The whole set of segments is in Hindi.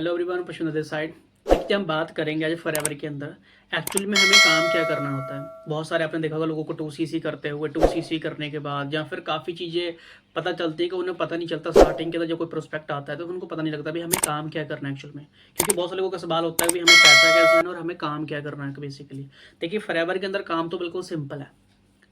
Hello everyone, Pushpinder this side. देखिए, हम बात करेंगे आज फॉरएवर के अंदर एक्चुअली में हमें काम क्या करना होता है। बहुत सारे आपने देखा होगा लोगों को 2CC करते हुए, 2CC करने के बाद या फिर काफ़ी चीज़ें पता चलती है कि उन्हें पता नहीं चलता। स्टार्टिंग के अंदर जब कोई प्रोस्पेक्ट आता है तो उनको पता नहीं लगता भी हमें काम क्या करना है एक्चुअल में, क्योंकि बहुत से लोगों का सवाल होता है भी हमें पैसा कैसे आना और हमें काम क्या करना है बेसिकली। देखिए, फॉरएवर के अंदर काम तो बिल्कुल सिंपल है,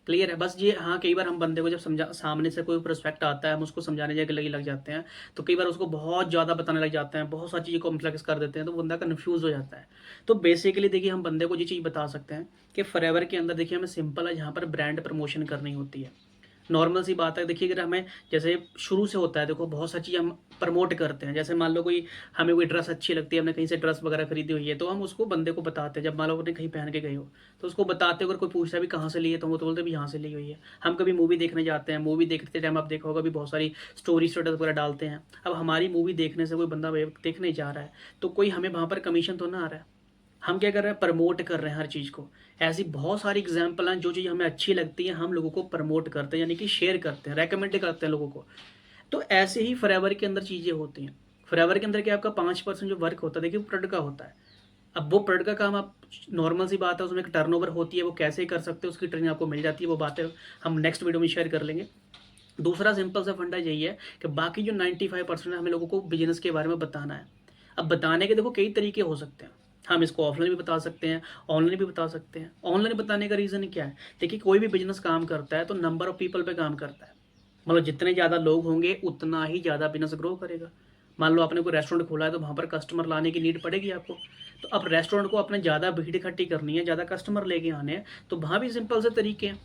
क्लियर है। बस ये हाँ, कई बार हम बंदे को जब समझा सामने से कोई प्रोस्पेक्ट आता है, हम उसको समझाने जाके लग जाते हैं, तो कई बार उसको बहुत ज़्यादा बताने लग जाते हैं, बहुत सारी चीज़ें कॉम्प्लेक्स कर देते हैं, तो बंदा कन्फ्यूज़ हो जाता है। तो बेसिकली देखिए, हम बंदे को ये चीज़ बता सकते हैं कि फॉरएवर के अंदर देखिए हमें सिंपल है, जहाँ पर ब्रांड प्रमोशन करनी होती है। नॉर्मल सी बात है। देखिए, अगर हमें जैसे शुरू से होता है, देखो बहुत सारी चीज़ हम प्रमोट करते हैं। जैसे मान लो कोई हमें कोई ड्रेस अच्छी लगती है, हमने कहीं से ड्रेस वगैरह खरीदी हुई है, तो हम उसको बंदे को बताते हैं। जब मान लो अपने कहीं पहन के गए हो तो उसको बताते हो। अगर कोई पूछता है भी कहाँ से ली है, तो वो तो बोलते भी यहाँ से ली हुई है। हम कभी मूवी देखने जाते हैं, मूवी देखते टाइम आप देखा होगा भी बहुत सारी स्टोरी स्टेटस वगैरह डालते हैं। अब हमारी मूवी देखने से कोई बंदा देखने जा रहा है, तो कोई हमें वहाँ पर कमीशन तो ना आ रहा है। हम क्या कर रहे हैं, प्रमोट कर रहे हैं हर चीज़ को। ऐसी बहुत सारी एग्जाम्पल हैं, जो चीज़ हमें अच्छी लगती है हम लोगों को प्रमोट करते हैं, यानी कि शेयर करते हैं, रेकमेंड करते हैं लोगों को। तो ऐसे ही फॉरएवर के अंदर चीज़ें होती हैं। फॉरएवर के अंदर क्या आपका 5% जो वर्क होता है, देखिए वो प्रोडक्ट का होता है। अब वो प्रोडक्ट का काम, आप नॉर्मल सी बात है, उसमें एक टर्नओवर होती है, वो कैसे कर सकते हो उसकी ट्रेनिंग आपको मिल जाती है। वो बातें हम नेक्स्ट वीडियो में शेयर कर लेंगे। दूसरा सिंपल सा फंडा यही है कि बाकी जो 95% है, हमें लोगों को बिजनेस के बारे में बताना है। अब बताने के देखो कई तरीके हो सकते हैं। हम इसको ऑफलाइन भी बता सकते हैं, ऑनलाइन भी बता सकते हैं। ऑनलाइन बताने का रीज़न क्या है, देखिए कोई भी बिजनेस काम करता है तो नंबर ऑफ पीपल पे काम करता है। मतलब जितने ज़्यादा लोग होंगे उतना ही ज़्यादा बिजनेस ग्रो करेगा। मान लो आपने कोई रेस्टोरेंट खोला है, तो वहाँ पर कस्टमर लाने की नीड पड़ेगी आपको। तो अब रेस्टोरेंट को अपने ज़्यादा भीड़ इकट्ठी करनी है, ज़्यादा कस्टमर लेके आने हैं, तो वहाँ भी सिंपल से तरीके हैं।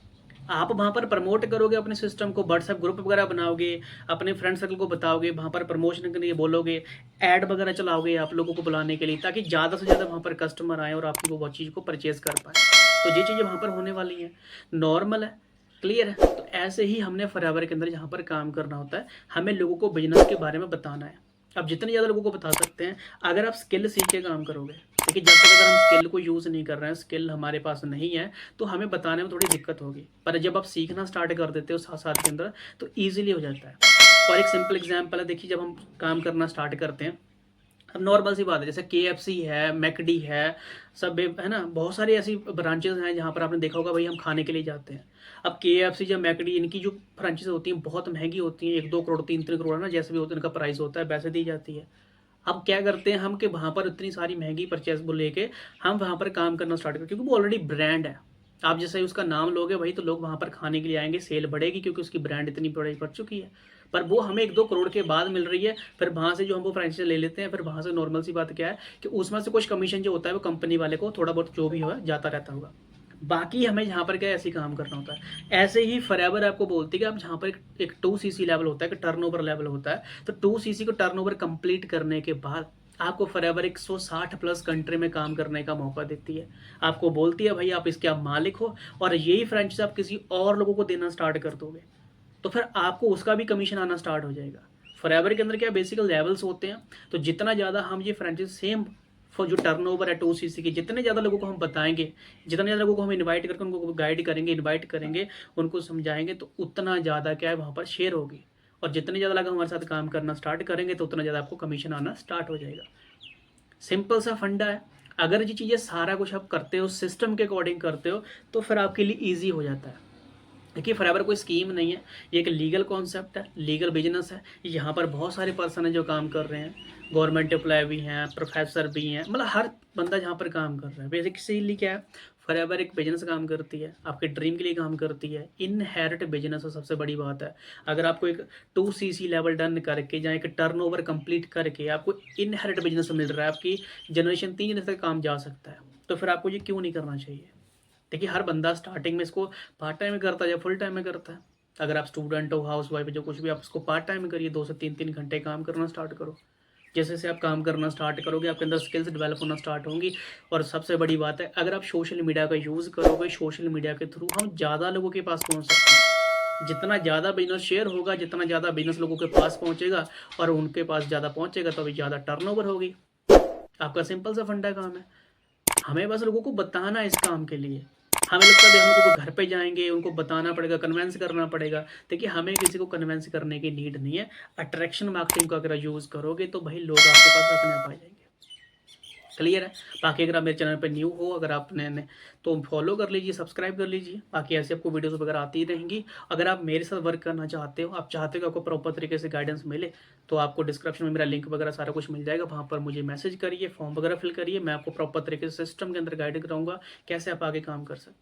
आप वहाँ पर प्रमोट करोगे अपने सिस्टम को, व्हाट्सएप ग्रुप वगैरह बनाओगे, अपने फ्रेंड सर्कल को बताओगे, वहाँ पर प्रमोशन के लिए बोलोगे, ऐड वगैरह चलाओगे आप लोगों को बुलाने के लिए, ताकि ज़्यादा से ज़्यादा वहाँ पर कस्टमर आए और आपकी वो चीज़ को परचेज़ कर पाए। तो ये चीज़ें वहाँ पर होने वाली हैं, नॉर्मल है, क्लियर है। तो ऐसे ही हमने फॉरएवर के अंदर जहाँ पर काम करना होता है, हमें लोगों को बिजनेस के बारे में बताना है। अब जितने ज़्यादा लोगों को बता सकते हैं, अगर आप स्किल सीख के काम करोगे, देखिए जब तक अगर हम स्किल को यूज़ नहीं कर रहे हैं, स्किल हमारे पास नहीं है, तो हमें बताने में थोड़ी दिक्कत होगी। पर जब आप सीखना स्टार्ट कर देते हो साथ साथ के अंदर, तो ईजिली हो जाता है। और एक सिंपल एग्जाम्पल है, देखिए जब हम काम करना स्टार्ट करते हैं, अब नॉर्मल सी बात है, जैसे KFC है, मैकडी है, सब है ना, बहुत सारी ऐसी ब्रांचेस हैं जहाँ पर आपने देखा होगा भाई हम खाने के लिए जाते हैं। अब KFC या मैकडी, इनकी जो फ्रेंचाइज होती हैं बहुत महंगी होती हैं, 1-2 करोड़ 3-3 करोड़ ना, जैसे भी होता है इनका प्राइस होता है, वैसे दी जाती है। अब क्या करते हैं हम कि वहाँ पर इतनी सारी महंगी परचेज को लेके हम वहाँ पर काम करना स्टार्ट करते हैं, क्योंकि वो ऑलरेडी ब्रांड है। आप जैसे ही उसका नाम लोगे भाई, तो लोग वहाँ पर खाने के लिए आएंगे, सेल बढ़ेगी, क्योंकि उसकी ब्रांड इतनी बड़ी बढ़ चुकी है। पर वो हमें 1-2 करोड़ के बाद मिल रही है, फिर वहाँ से जो हम वो फ्रेंचाइज ले लेते हैं, फिर वहाँ से नॉर्मल सी बात क्या है कि उसमें से कुछ कमीशन जो होता है वो कंपनी वाले को थोड़ा बहुत जो भी हो जाता रहता होगा। बाकी हमें यहाँ पर क्या ऐसे ही काम करना होता है। ऐसे ही फॉरएवर आपको बोलती है कि आप जहाँ पर एक 2CC लेवल होता है, कि टर्नओवर लेवल होता है, तो 2CC को टर्नओवर कंप्लीट करने के बाद आपको फॉरएवर 160 प्लस कंट्री में काम करने का मौका देती है। आपको बोलती है भाई आप इसके आप मालिक हो, और यही फ्रेंचाइज आप किसी और लोगों को देना स्टार्ट कर दोगे, तो फिर आपको उसका भी कमीशन आना स्टार्ट हो जाएगा। फॉरएवर के अंदर क्या बेसिकल लेवल्स होते हैं, तो जितना ज़्यादा हम ये फ्रेंचाइज सेम फॉर जो टर्नओवर है 2CC की, जितने ज़्यादा लोगों को हम बताएंगे, जितने ज़्यादा लोगों को हम इनवाइट करके उनको गाइड करेंगे, इनवाइट करेंगे, उनको समझाएंगे, तो उतना ज़्यादा क्या है वहाँ पर शेयर होगी। और जितने ज़्यादा लोग हमारे साथ काम करना स्टार्ट करेंगे, तो उतना ज़्यादा आपको कमीशन आना स्टार्ट हो जाएगा। सिंपल सा फंडा है। अगर ये चीज़ें सारा कुछ आप करते हो, सिस्टम के अकॉर्डिंग करते हो, तो फिर आपके लिए ईजी हो जाता है। देखिए, फॉरएवर कोई स्कीम नहीं है, ये एक लीगल कॉन्सेप्ट है, लीगल बिजनेस है। यहाँ पर बहुत सारे पर्सन हैं जो काम कर रहे हैं, गवर्नमेंट एम्प्लॉय भी हैं, प्रोफेसर भी हैं, मतलब हर बंदा जहाँ पर काम कर रहा है। बेसिकली क्या है, फॉरएवर एक बिजनेस काम करती है, आपके ड्रीम के लिए काम करती है, इनहेरिट बिजनेस है, सबसे बड़ी बात है। अगर आपको एक 2CC लेवल डन करके या एक टर्नओवर कंप्लीट करके आपको इनहेरिट बिजनेस मिल रहा है, आपकी जनरेशन 3 जनरेशन तक काम जा सकता है, तो फिर आपको ये क्यों नहीं करना चाहिए। देखिए, हर बंदा स्टार्टिंग में इसको पार्ट टाइम में करता है या फुल टाइम में करता है। अगर आप स्टूडेंट हो, हाउस वाइफ जो कुछ भी, आप इसको पार्ट टाइम में करिए, 2 से 3 घंटे काम करना स्टार्ट करो। जैसे जैसे आप काम करना स्टार्ट करोगे, आपके अंदर स्किल्स डेवलप होना स्टार्ट होंगी। और सबसे बड़ी बात है, अगर आप सोशल मीडिया का यूज़ करोगे, सोशल मीडिया के थ्रू हम ज़्यादा लोगों के पास पहुँच सकते हैं। जितना ज़्यादा बिजनेस शेयर होगा, जितना ज़्यादा बिजनेस लोगों के पास पहुँचेगा और उनके पास ज़्यादा पहुँचेगा, तो अभी ज़्यादा टर्नओवर होगी। आपका सिंपल सा फंडा काम है, हमें बस लोगों को बताना है इस काम के लिए। हमें लगता है हम लोगों को घर पे जाएंगे, उनको बताना पड़ेगा, कन्वेंस करना पड़ेगा। देखिए, हमें किसी को कन्वेंस करने की नीड नहीं है। अट्रैक्शन मार्केटिंग को अगर यूज़ करोगे, तो भाई लोग आपके पास अपने आप आ जाएंगे। क्लियर है? बाकी अगर आप मेरे चैनल पे न्यू हो, अगर आपने ने तो फॉलो कर लीजिए, सब्सक्राइब कर लीजिए। बाकी ऐसे आपको वीडियोज़ वगैरह आती ही रहेंगी। अगर आप मेरे साथ वर्क करना चाहते हो, आप चाहते हो कि आपको प्रॉपर तरीके से गाइडेंस मिले, तो आपको डिस्क्रिप्शन में मेरा लिंक वगैरह सारा कुछ मिल जाएगा। वहाँ पर मुझे मैसेज करिए, फॉर्म वगैरह फिल करिए। मैं आपको प्रॉपर तरीके से सिस्टम के अंदर गाइड कराऊँगा, कैसे आप आगे काम कर सकते हैं।